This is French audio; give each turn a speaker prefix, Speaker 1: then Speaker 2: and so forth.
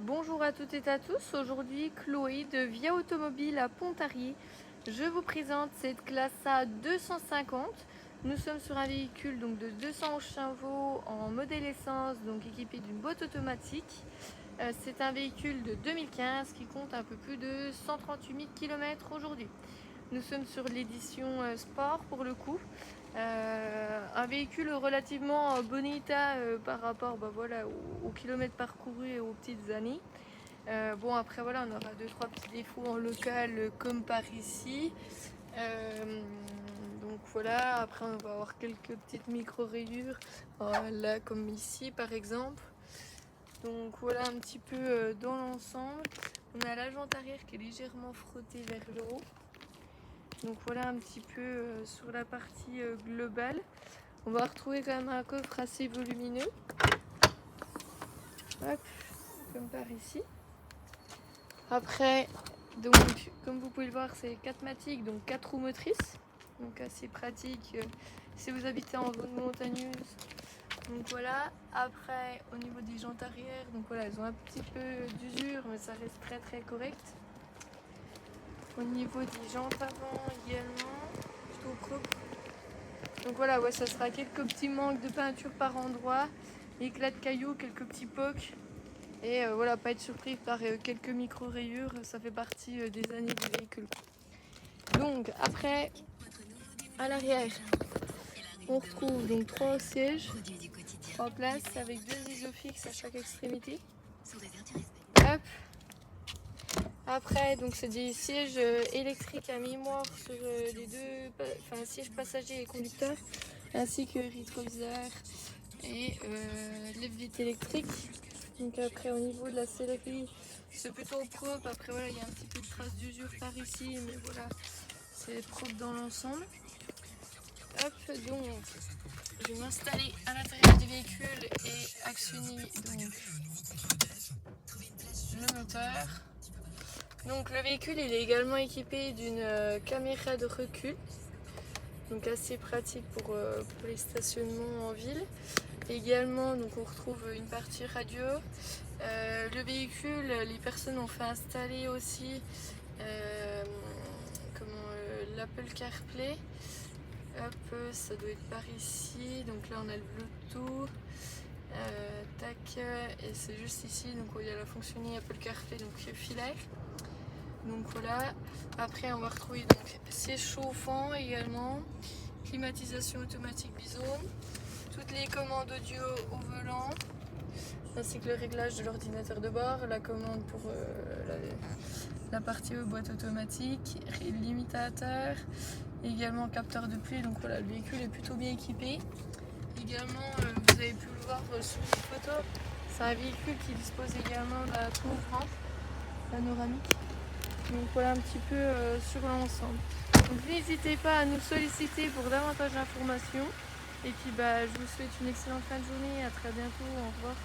Speaker 1: Bonjour à toutes et à tous, aujourd'hui Chloé de Via Automobile à Pontarlier. Je vous présente cette classe A 250. Nous sommes sur un véhicule donc de 200 chevaux en modèle essence, donc équipé d'une boîte automatique. C'est un véhicule de 2015 qui compte un peu plus de 138 000 km aujourd'hui. Nous sommes sur l'édition sport pour le coup. Un véhicule relativement en bon état par rapport aux kilomètres parcourus et aux petites années. Bon, après voilà, on aura 2-3 petits défauts en local comme par ici. Donc voilà, après on va avoir quelques petites micro-rayures là comme ici par exemple. Donc voilà un petit peu dans l'ensemble. On a la jante arrière qui est légèrement frottée vers le haut. Donc voilà un petit peu sur la partie globale. On va retrouver quand même un coffre assez volumineux. Hop, comme par ici. Après, donc, comme vous pouvez le voir, c'est 4matic, donc 4 roues motrices. Donc assez pratique si vous habitez en zone montagneuse. Donc voilà, après au niveau des jantes arrière, donc voilà, elles ont un petit peu d'usure, mais ça reste très très correct. Au niveau des jantes avant également, plutôt propre. Donc voilà, ouais, ça sera quelques petits manques de peinture par endroit, éclats de cailloux, quelques petits pocs. Et voilà, pas être surpris par quelques micro-rayures, ça fait partie des années du véhicule. Donc après, à l'arrière, on retrouve donc 3 sièges, 3 places avec 2 isofixes à chaque extrémité. Hop. Après, donc c'est des sièges électriques à mémoire sur les deux, sièges passagers et conducteurs, ainsi que rétroviseur et lève-vitre électrique. Donc après au niveau de la sellerie, c'est plutôt propre. Après voilà, il y a un petit peu de traces d'usure par ici, mais voilà, c'est propre dans l'ensemble. Hop, donc je vais m'installer à l'intérieur du véhicule et actionner donc le moteur. Donc le véhicule il est également équipé d'une caméra de recul, donc assez pratique pour les stationnements en ville. Également donc on retrouve une partie radio. Le véhicule, les personnes ont fait installer aussi l'Apple CarPlay. Hop, ça doit être par ici. Donc là on a le Bluetooth. Tac, et c'est juste ici donc où il y a la fonctionnalité Apple CarPlay donc filaire. Donc voilà, après on va retrouver donc siège chauffant également, climatisation automatique bizone, toutes les commandes audio au volant, ainsi que le réglage de l'ordinateur de bord, la commande pour la partie boîte automatique, limitateur, également capteur de pluie. Donc voilà, le véhicule est plutôt bien équipé. Également, vous avez pu le voir sur les photos, c'est un véhicule qui dispose également d'un couvre-vent panoramique. Donc voilà un petit peu sur l'ensemble. Donc n'hésitez pas à nous solliciter pour davantage d'informations. Et puis je vous souhaite une excellente fin de journée. À très bientôt. Au revoir.